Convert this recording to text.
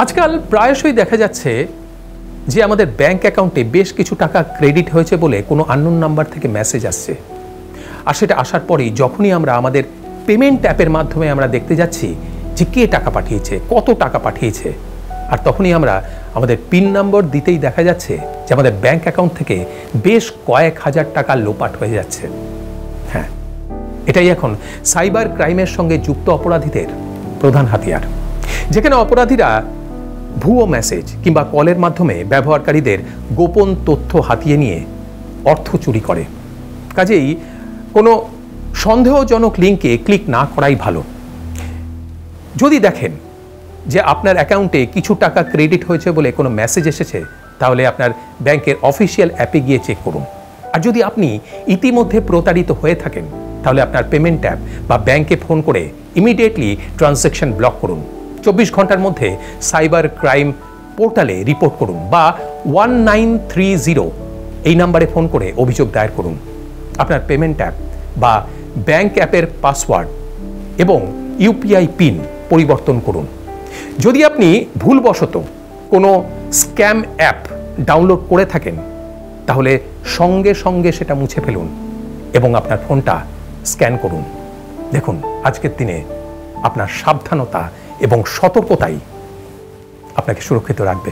আজকাল প্রায়শই দেখা যাচ্ছে যে আমাদের ব্যাংক অ্যাকাউন্টে বেশ কিছু টাকা ক্রেডিট হয়েছে বলে কোনো আননোন নাম্বার থেকে মেসেজ আসছে, আর সেটা আসার পরেই যখনই আমরা আমাদের পেমেন্ট অ্যাপের মাধ্যমে আমরা দেখতে যাচ্ছি যে কে টাকা পাঠিয়েছে, কত টাকা পাঠিয়েছে, আর তখনই আমরা আমাদের পিন নম্বর দিতেই দেখা যাচ্ছে যে আমাদের ব্যাংক অ্যাকাউন্ট থেকে বেশ কয়েক হাজার টাকা লোপাট হয়ে যাচ্ছে। হ্যাঁ, এটাই এখন সাইবার ক্রাইমের সঙ্গে যুক্ত অপরাধীদের প্রধান হাতিয়ার, যেখানে অপরাধীরা ভুয়ো মেসেজ কিংবা কলের মাধ্যমে ব্যবহারকারীদের গোপন তথ্য হাতিয়ে নিয়ে অর্থ চুরি করে। কাজেই কোনো সন্দেহজনক লিঙ্কে ক্লিক না করাই ভালো। যদি দেখেন যে আপনার অ্যাকাউন্টে কিছু টাকা ক্রেডিট হয়েছে বলে কোনো মেসেজ এসেছে, তাহলে আপনার ব্যাংকের অফিসিয়াল অ্যাপে গিয়ে চেক করুন। আর যদি আপনি ইতিমধ্যে প্রতারিত হয়ে থাকেন, তাহলে আপনার পেমেন্ট অ্যাপ বা ব্যাংকে ফোন করে ইমিডিয়েটলি ট্রানজ্যাকশন ব্লক করুন। 24 ঘন্টার মধ্যে সাইবার ক্রাইম পোর্টালে রিপোর্ট করুন বা 1930 এই নাম্বারে ফোন করে অভিযোগ দায়ের করুন। আপনার পেমেন্ট অ্যাপ বা ব্যাংক অ্যাপের পাসওয়ার্ড এবং ইউপিআই পিন পরিবর্তন করুন। যদি আপনি ভুলবশত কোনো স্ক্যাম অ্যাপ ডাউনলোড করে থাকেন, তাহলে সঙ্গে সঙ্গে সেটা মুছে ফেলুন এবং আপনার ফোনটা স্ক্যান করুন। দেখুন, আজকের দিনে আপনার সাবধানতা এবং সতর্কতাই আপনাকে সুরক্ষিত রাখবে।